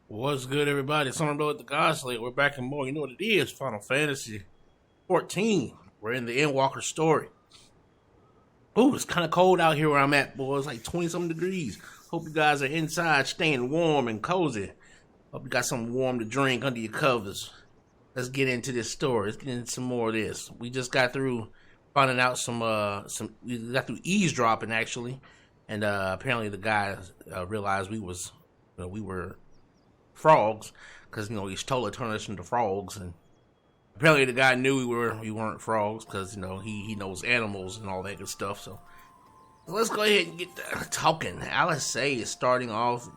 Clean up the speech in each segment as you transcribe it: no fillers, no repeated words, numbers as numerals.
What's good, everybody? Summer with the Godslate. We're back in more. You know what it is? Final Fantasy 14. We're in the Endwalker story. Ooh, it's kind of cold out here where I'm at, boy. It's like 20-something degrees. Hope you guys are inside, staying warm and cozy. Hope you got something warm to drink under your covers. Let's get into this story. Let's get into some more of this. We just got through finding out we got through eavesdropping, actually. And apparently the guy realized we were frogs, because he totally turned us into frogs, and apparently the guy knew we weren't frogs, because he knows animals and all that good stuff. So let's go ahead and get talking. Alisaie is starting off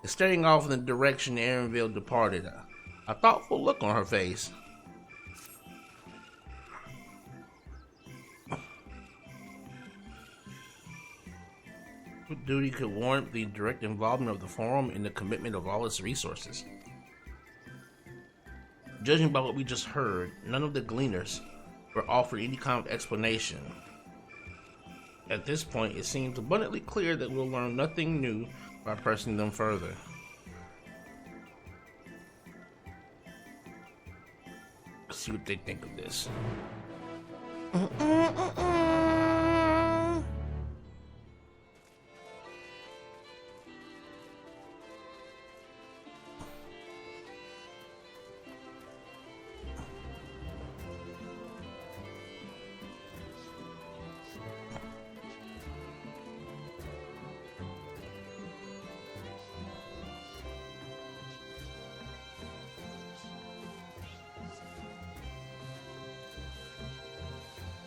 in the direction Erenville departed. A thoughtful look on her face. Duty could warrant the direct involvement of the Forum in the commitment of all its resources. Judging by what we just heard, none of the Gleaners were offered any kind of explanation. At this point, it seems abundantly clear that we'll learn nothing new by pressing them further. Let's see what they think of this.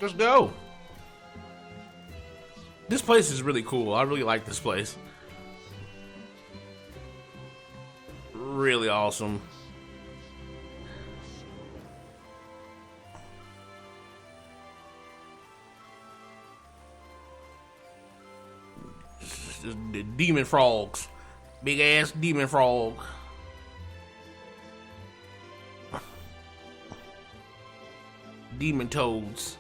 Let's go. This place is really cool. I really like this place. Really awesome. Just the demon frogs. Big ass demon frog. Demon toads.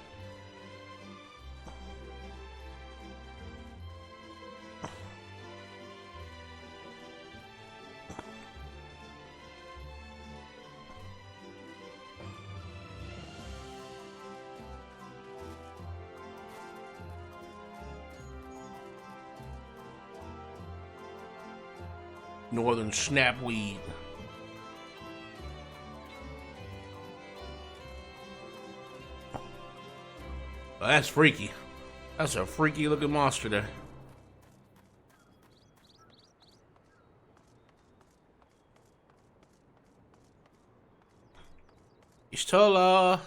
Northern snapweed. Oh, that's freaky. That's a freaky looking monster there. Ishtola.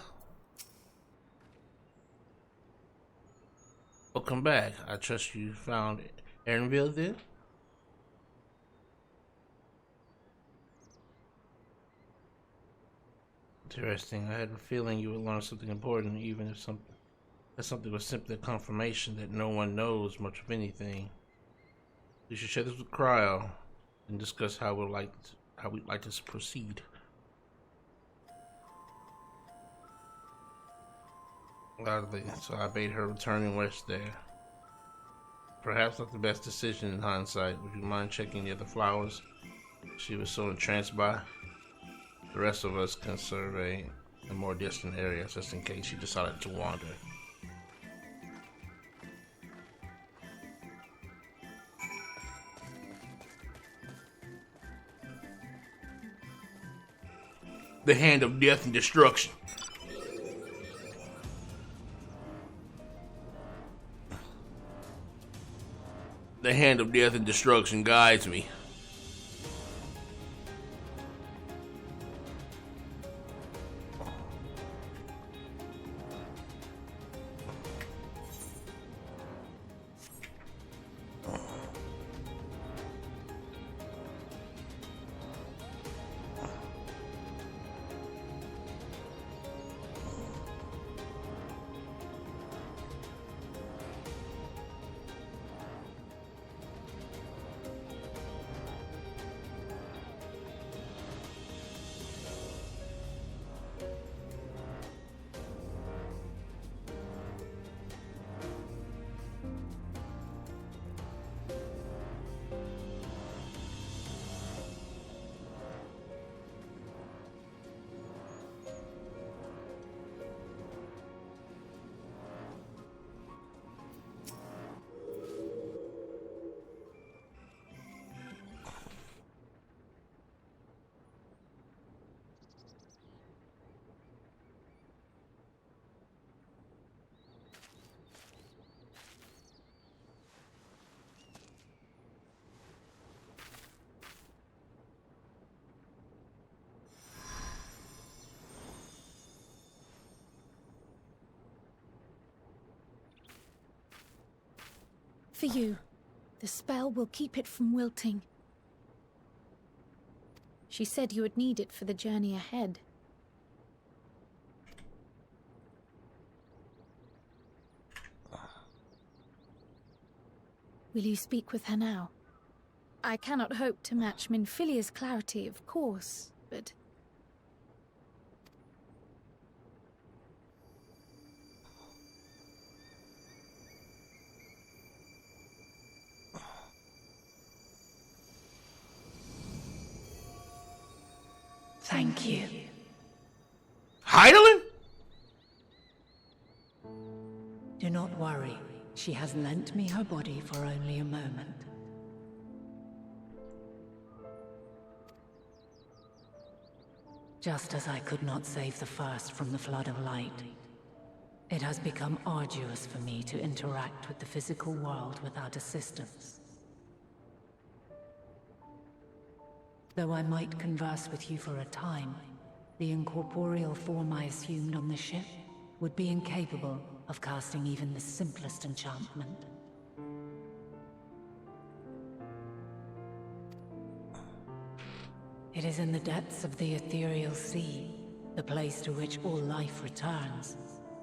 Welcome back. I trust you found Erenville then? Interesting. I had a feeling you would learn something important, even if something was simply a confirmation that no one knows much of anything. We should share this with Cryo and discuss how we'd like to proceed. Gladly. So I bade her return and rest there. Perhaps not the best decision in hindsight. Would you mind checking the other flowers she was so entranced by? The rest of us can survey a more distant area just in case she decided to wander. The hand of death and destruction. The hand of death and destruction guides me. For you. The spell will keep it from wilting. She said you would need it for the journey ahead. Will you speak with her now? I cannot hope to match Minfilia's clarity, of course, but... Thank you. Heidelin? Do not worry. She has lent me her body for only a moment. Just as I could not save the first from the flood of light, it has become arduous for me to interact with the physical world without assistance. Though I might converse with you for a time, the incorporeal form I assumed on the ship would be incapable of casting even the simplest enchantment. It is in the depths of the ethereal sea, the place to which all life returns,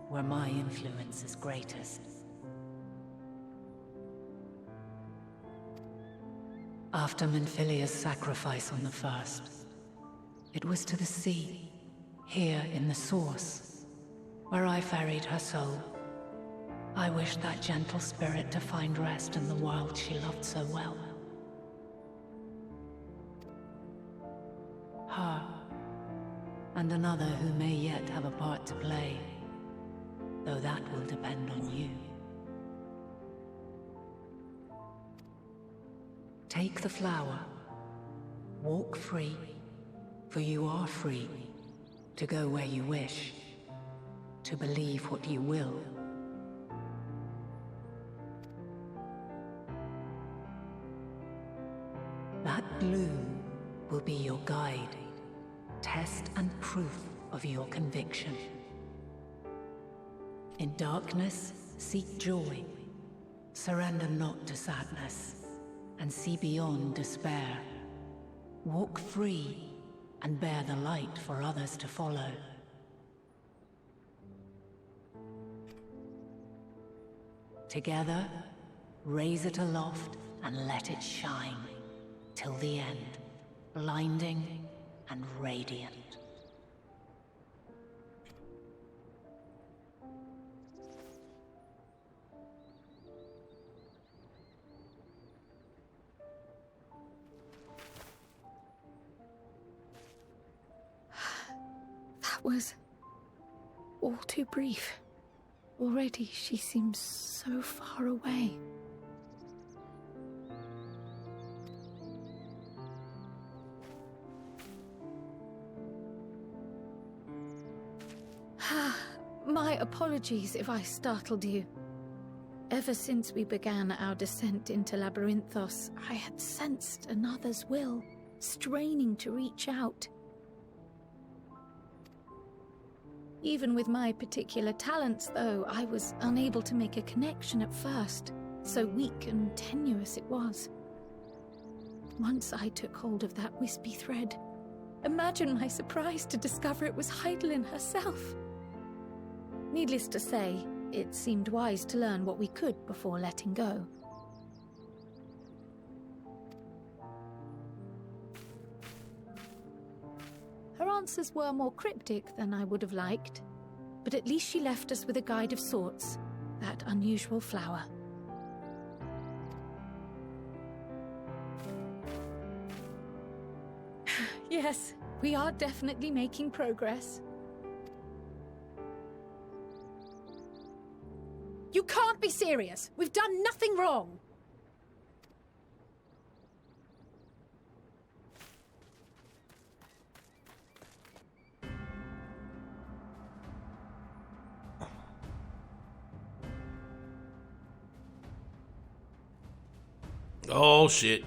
where my influence is greatest. After Minfilia's sacrifice on the first, it was to the sea, here in the source, where I ferried her soul. I wished that gentle spirit to find rest in the world she loved so well. Her, and another who may yet have a part to play, though that will depend on you. Take the flower, walk free, for you are free, to go where you wish, to believe what you will. That bloom will be your guide, test and proof of your conviction. In darkness, seek joy, surrender not to sadness, and see beyond despair. Walk free, and bear the light for others to follow. Together, raise it aloft and let it shine, till the end, blinding and radiant. That was all too brief. Already she seems so far away. My apologies if I startled you. Ever since we began our descent into Labyrinthos, I had sensed another's will, straining to reach out. Even with my particular talents, though, I was unable to make a connection at first, so weak and tenuous it was. Once I took hold of that wispy thread, imagine my surprise to discover it was Heidelin herself. Needless to say, it seemed wise to learn what we could before letting go. Her answers were more cryptic than I would have liked, but at least she left us with a guide of sorts, that unusual flower. Yes, we are definitely making progress. You can't be serious! We've done nothing wrong! Oh, shit.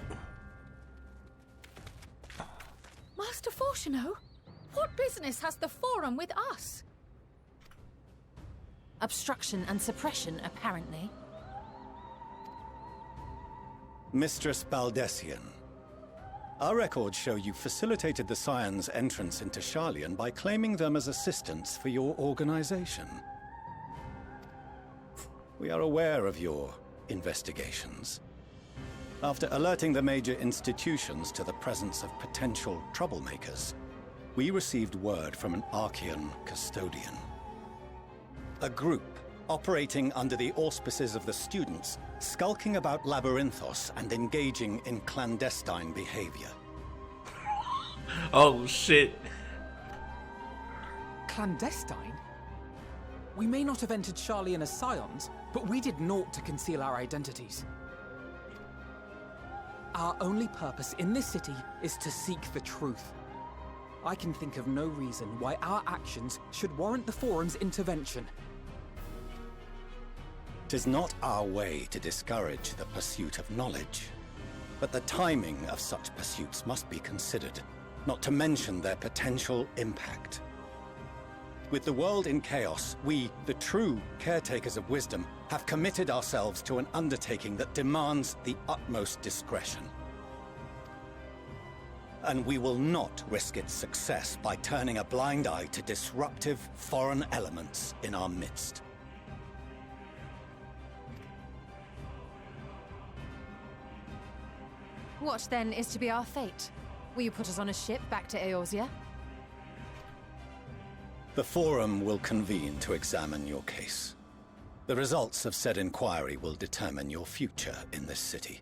Master Fortuno, what business has the Forum with us? Obstruction and suppression, apparently. Mistress Baldessian. Our records show you facilitated the Scions' entrance into Sharlyan by claiming them as assistants for your organization. We are aware of your investigations. After alerting the major institutions to the presence of potential troublemakers, we received word from an Archean custodian. A group operating under the auspices of the students, skulking about Labyrinthos and engaging in clandestine behavior. Oh, shit. Clandestine? We may not have entered Sharlyan as Scions, but we did naught to conceal our identities. Our only purpose in this city is to seek the truth. I can think of no reason why our actions should warrant the Forum's intervention. 'Tis not our way to discourage the pursuit of knowledge, but the timing of such pursuits must be considered, not to mention their potential impact. With the world in chaos, we, the true caretakers of wisdom, have committed ourselves to an undertaking that demands the utmost discretion. And we will not risk its success by turning a blind eye to disruptive foreign elements in our midst. What, then, is to be our fate? Will you put us on a ship back to Eorzea? The Forum will convene to examine your case. The results of said inquiry will determine your future in this city.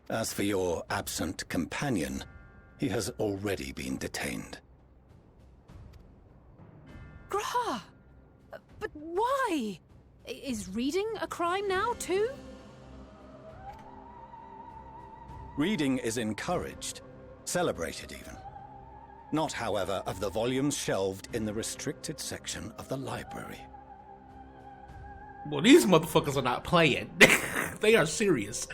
As for your absent companion, he has already been detained. Grah! But why? Is reading a crime now, too? Reading is encouraged, celebrated even. Not, however, of the volumes shelved in the restricted section of the library. Well, these motherfuckers are not playing. They are serious.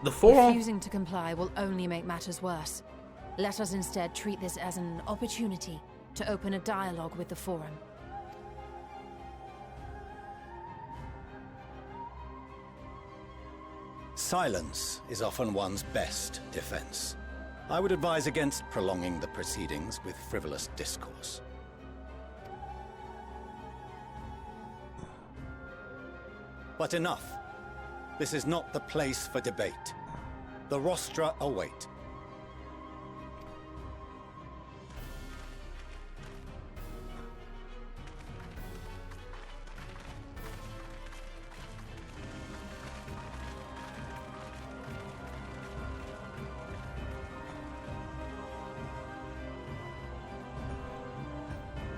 The Forum... Refusing to comply will only make matters worse. Let us instead treat this as an opportunity to open a dialogue with the Forum. Silence is often one's best defense. I would advise against prolonging the proceedings with frivolous discourse. But enough. This is not the place for debate. The rostra await.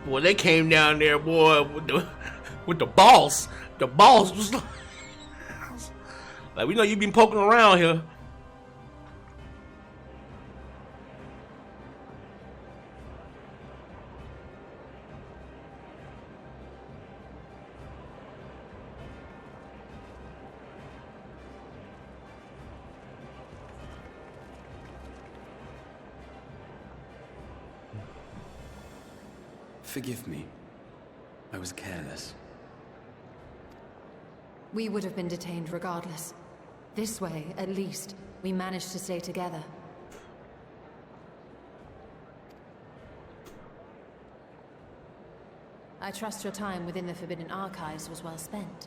Well, they came down there, boy, with the boss. The boss was like, we know you've been poking around here. Forgive me. I was careless. We would have been detained regardless. This way, at least, we managed to stay together. I trust your time within the Forbidden Archives was well spent.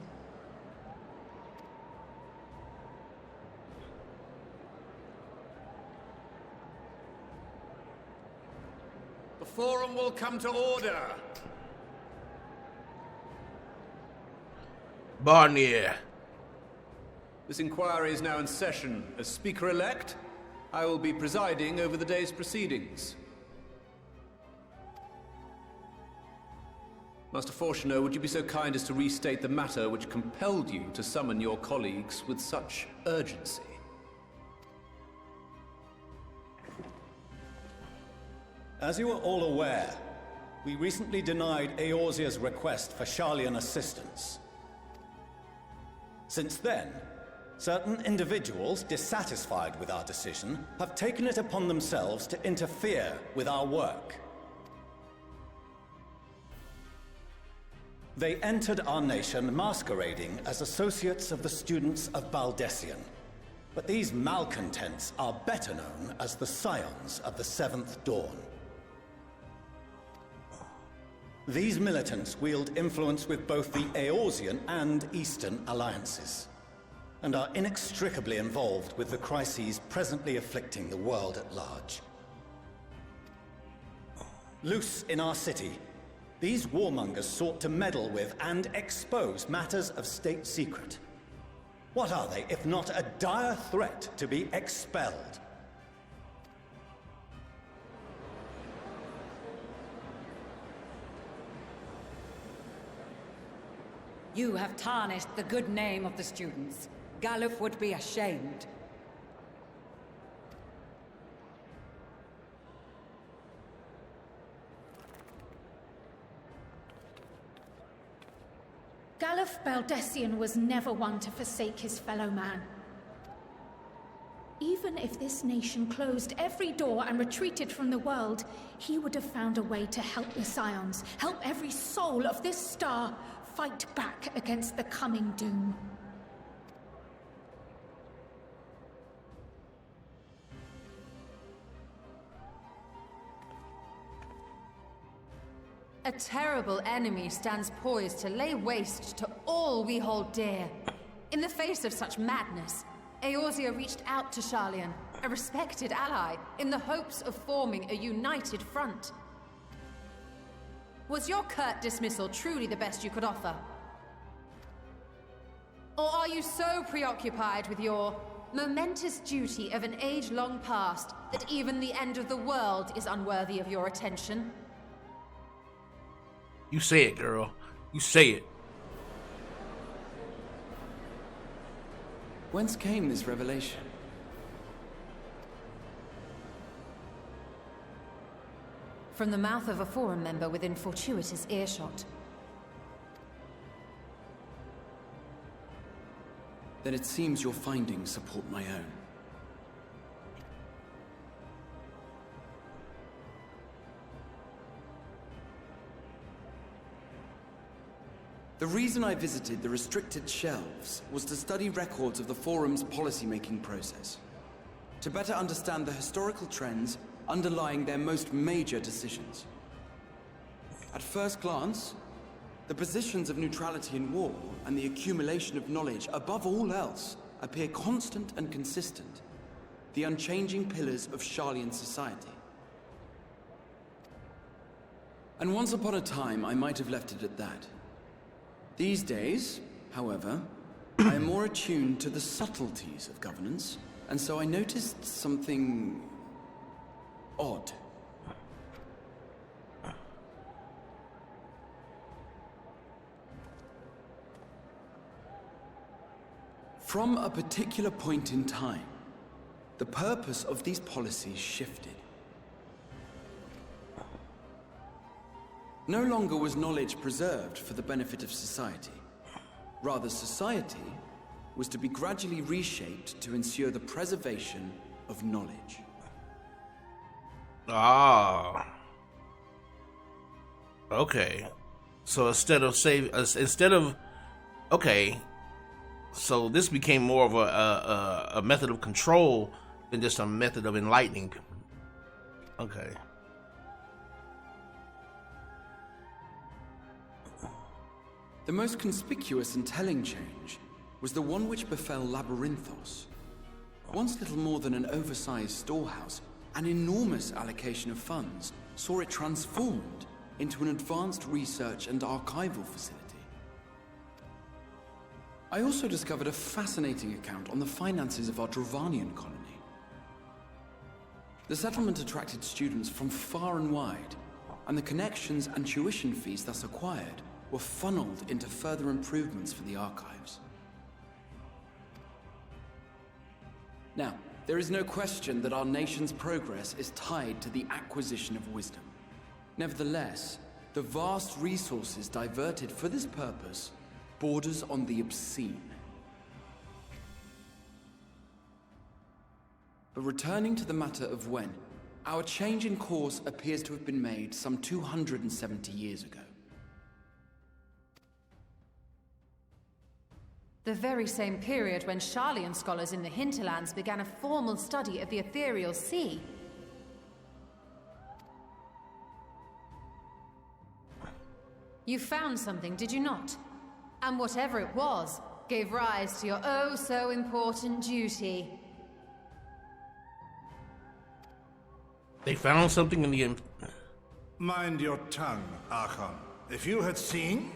The Forum will come to order. Barnier. This inquiry is now in session. As Speaker-elect, I will be presiding over the day's proceedings. Master Fortuner, would you be so kind as to restate the matter which compelled you to summon your colleagues with such urgency? As you are all aware, we recently denied Eorzea's request for Sharlyan assistance. Since then, certain individuals dissatisfied with our decision have taken it upon themselves to interfere with our work. They entered our nation masquerading as associates of the students of Baldessian. But these malcontents are better known as the Scions of the Seventh Dawn. These militants wield influence with both the Eorzean and Eastern alliances, and are inextricably involved with the crises presently afflicting the world at large. Loose in our city, these warmongers sought to meddle with and expose matters of state secret. What are they, if not a dire threat to be expelled? You have tarnished the good name of the students. Galuf would be ashamed. Galuf Baldessian was never one to forsake his fellow man. Even if this nation closed every door and retreated from the world, he would have found a way to help the Scions, help every soul of this star fight back against the coming doom. A terrible enemy stands poised to lay waste to all we hold dear. In the face of such madness, Eorzea reached out to Sharlyan, a respected ally, in the hopes of forming a united front. Was your curt dismissal truly the best you could offer? Or are you so preoccupied with your momentous duty of an age long past that even the end of the world is unworthy of your attention? You say it, girl. You say it. Whence came this revelation? From the mouth of a Forum member within fortuitous earshot. Then it seems your findings support my own. The reason I visited the restricted shelves was to study records of the Forum's policy-making process, to better understand the historical trends underlying their most major decisions. At first glance, the positions of neutrality in war and the accumulation of knowledge above all else appear constant and consistent, the unchanging pillars of Sharlyan society. And once upon a time, I might have left it at that. These days, however, I am more attuned to the subtleties of governance, and so I noticed something odd. From a particular point in time, the purpose of these policies shifted. No longer was knowledge preserved for the benefit of society. Rather, society was to be gradually reshaped to ensure the preservation of knowledge. Ah. Okay. So okay. So this became more of a method of control than just a method of enlightening. Okay. The most conspicuous and telling change was the one which befell Labyrinthos. Once little more than an oversized storehouse, an enormous allocation of funds saw it transformed into an advanced research and archival facility. I also discovered a fascinating account on the finances of our Dravanian colony. The settlement attracted students from far and wide, and the connections and tuition fees thus acquired were funneled into further improvements for the archives. Now, there is no question that our nation's progress is tied to the acquisition of wisdom. Nevertheless, the vast resources diverted for this purpose borders on the obscene. But returning to the matter of when, our change in course appears to have been made some 270 years ago. The very same period when Sharlyan scholars in the hinterlands began a formal study of the ethereal sea. You found something, did you not? And whatever it was, gave rise to your oh-so-important duty. They found something in the... Mind your tongue, Archon. If you had seen...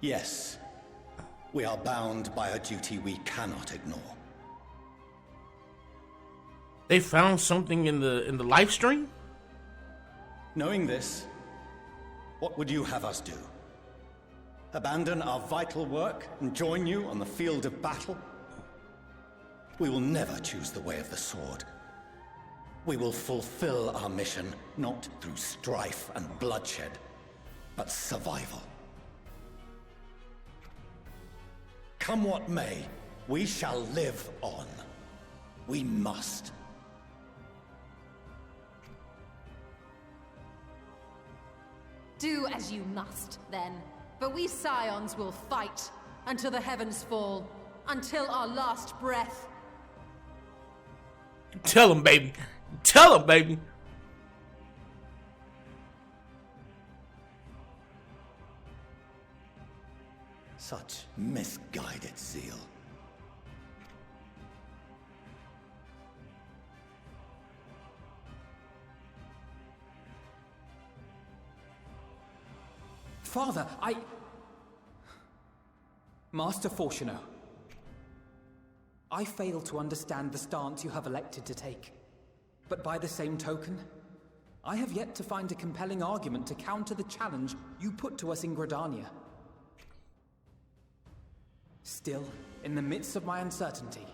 Yes. We are bound by a duty we cannot ignore. They found something in the live stream? Knowing this, what would you have us do? Abandon our vital work and join you on the field of battle? We will never choose the way of the sword. We will fulfill our mission not through strife and bloodshed, but survival. Come what may, we shall live on. We must. Do as you must, then. But we Scions will fight until the heavens fall, until our last breath. Tell him, baby. Tell him, baby. Such misguided zeal. Father, Master Fortuno, I fail to understand the stance you have elected to take. But by the same token, I have yet to find a compelling argument to counter the challenge you put to us in Gridania. Still, in the midst of my uncertainty,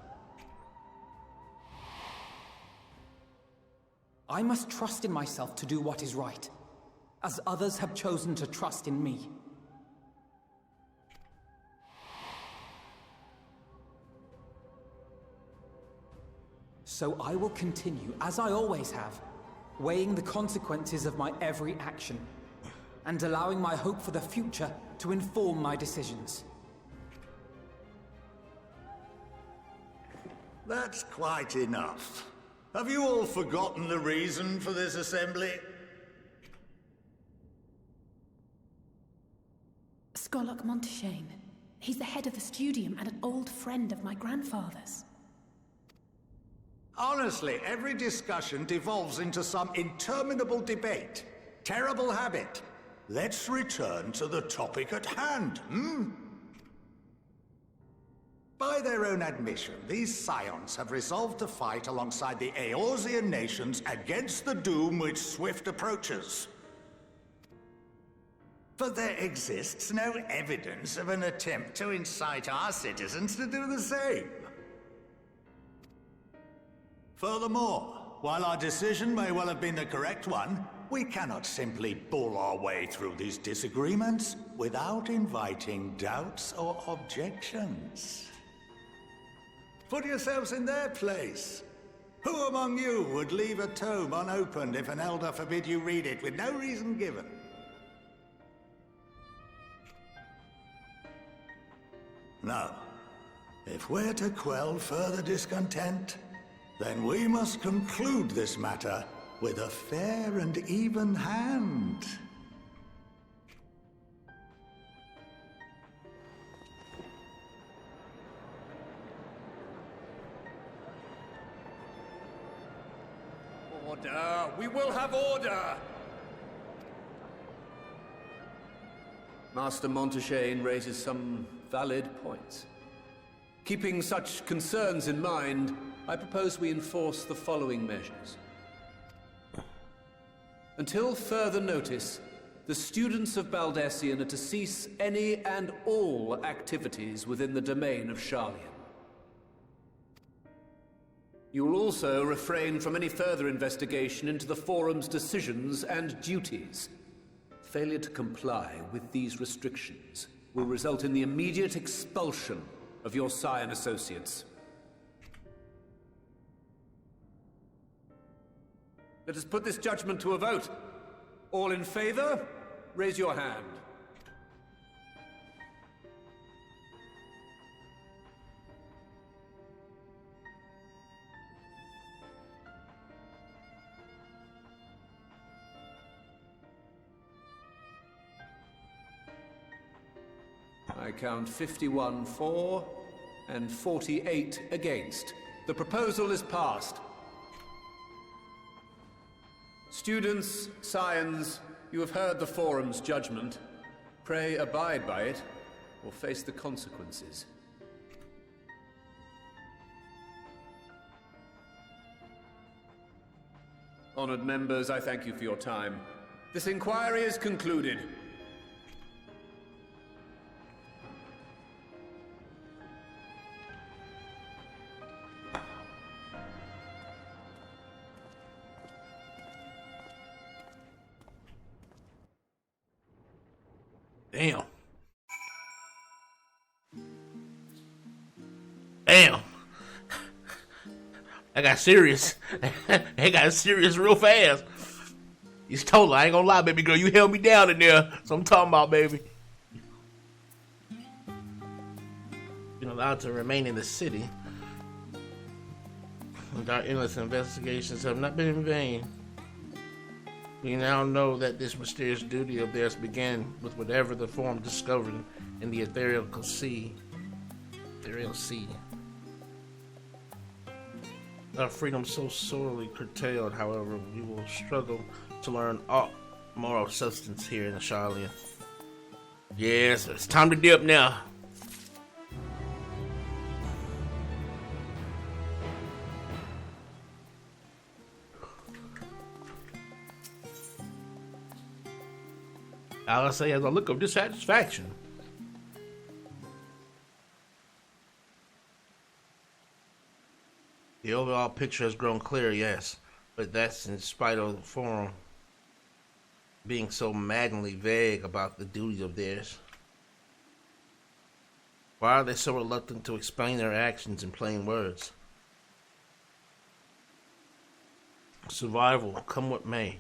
I must trust in myself to do what is right, as others have chosen to trust in me. So I will continue, as I always have, weighing the consequences of my every action, and allowing my hope for the future to inform my decisions. That's quite enough. Have you all forgotten the reason for this assembly? Skolok Monteshane. He's the head of the Studium and an old friend of my grandfather's. Honestly, every discussion devolves into some interminable debate. Terrible habit. Let's return to the topic at hand, By their own admission, these Scions have resolved to fight alongside the Eorzean nations against the doom which swift approaches. But there exists no evidence of an attempt to incite our citizens to do the same. Furthermore, while our decision may well have been the correct one, we cannot simply bull our way through these disagreements without inviting doubts or objections. Put yourselves in their place. Who among you would leave a tome unopened if an elder forbid you read it with no reason given? No. If we're to quell further discontent, then we must conclude this matter with a fair and even hand. Order! We will have order! Master Monteshane raises some valid points. Keeping such concerns in mind, I propose we enforce the following measures. Until further notice, the students of Baldesion are to cease any and all activities within the domain of Sharlyan. You will also refrain from any further investigation into the Forum's decisions and duties. Failure to comply with these restrictions will result in the immediate expulsion of your Scion associates. Let us put this judgment to a vote. All in favor, raise your hand. I count 51 for and 48 against. The proposal is passed. Students, scions, you have heard the Forum's judgment. Pray abide by it, or face the consequences. Honored members, I thank you for your time. This inquiry is concluded. Damn. Damn. I got serious. I got serious real fast. He's told her, I ain't gonna lie, baby girl, you held me down in there. So I'm talking about, baby. Been allowed to remain in the city. And our endless investigations have not been in vain. We now know that this mysterious duty of theirs began with whatever the Forum discovered in the ethereal sea. Our freedom so sorely curtailed, however, we will struggle to learn aught more of substance here in the Sharlyan. Yes, it's time to dip now. I'll say as a look of dissatisfaction. The overall picture has grown clear, yes, but that's in spite of the Forum being so maddeningly vague about the duties of theirs. Why are they so reluctant to explain their actions in plain words? Survival, come what may.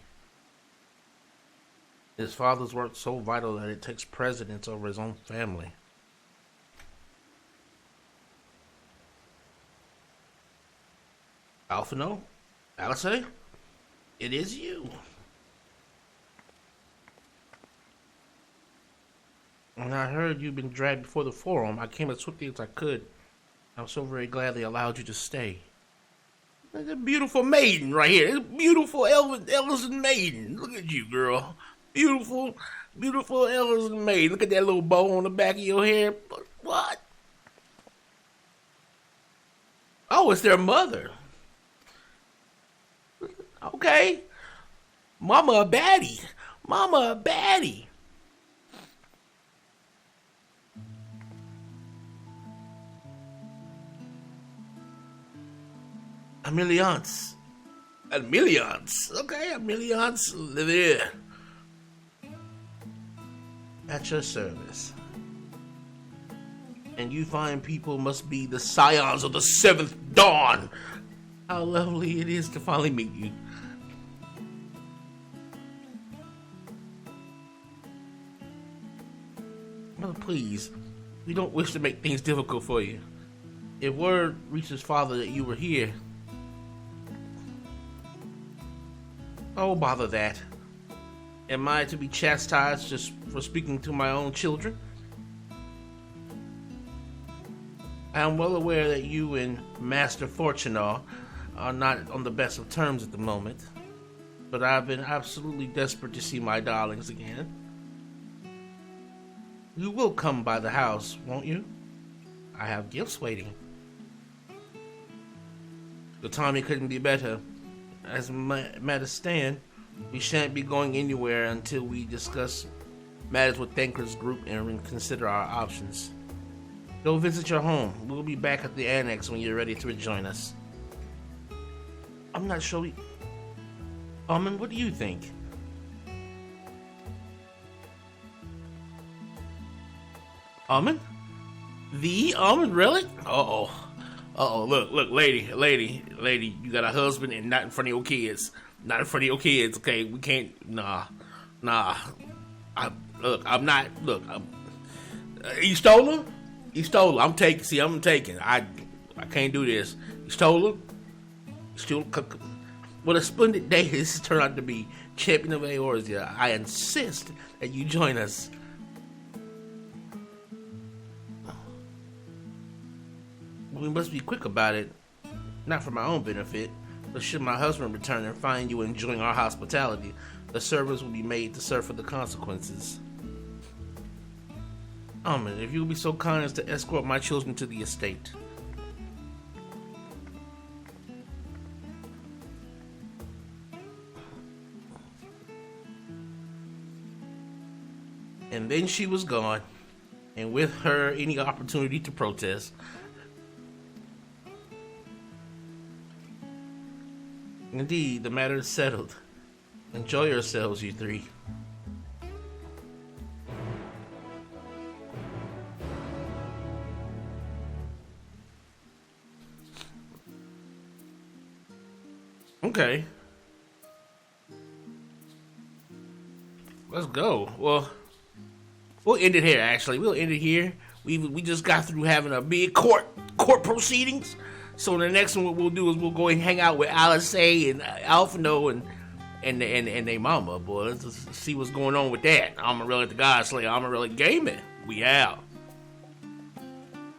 His father's work so vital that it takes precedence over his own family. Alphino? Alice? It is you. When I heard you'd been dragged before the Forum, I came as swiftly as I could. I was so very glad they allowed you to stay. There's a beautiful maiden right here. It's a beautiful Ellison maiden. Look at you, girl. Beautiful, beautiful Ellison maiden. Look at that little bow on the back of your hair. What? Oh, it's their mother. Okay. Mama a baddie. Mama a baddie. Ameliance. Okay, Ameliance live here. At your service. And you fine people must be the scions of the 7th dawn. How lovely it is to finally meet you. Well, please, we don't wish to make things difficult for you. If word reaches father that you were here... Oh, bother that. Am I to be chastised just for speaking to my own children? I am well aware that you and Master Fortunato are not on the best of terms at the moment, but I've been absolutely desperate to see my darlings again. You will come by the house, won't you? I have gifts waiting. The timing couldn't be better. As matters stand, we shan't be going anywhere until we discuss matters with Thanker's group and consider our options. Go visit your home. We'll be back at the annex when you're ready to rejoin us. I'm not sure Amon, what do you think? Amon? The Amon-Rellik? Uh-oh, look, lady, you got a husband and not in front of your kids. Not in front of your kids, okay? We can't. Nah. I'm not. Look, you stole them? You stole them. I'm taking. I can't do this. You stole them? What a splendid day this has turned out to be. Champion of Eorzea, I insist that you join us. We must be quick about it. Not for my own benefit, but should my husband return and find you enjoying our hospitality, the servants will be made to suffer the consequences. Amon, if you will be so kind as to escort my children to the estate. And then she was gone, and with her any opportunity to protest. Indeed, the matter is settled. Enjoy yourselves, you three. Okay. Let's go. Well, we'll end it here, actually. We'll end it here. We just got through having a big court proceedings. So the next one what we'll do is we'll go and hang out with Alice and Alphino and their mama, boy. Let's see what's going on with that. Amon-Rellik the God Slayer, Amon-Rellik Gaming. We out.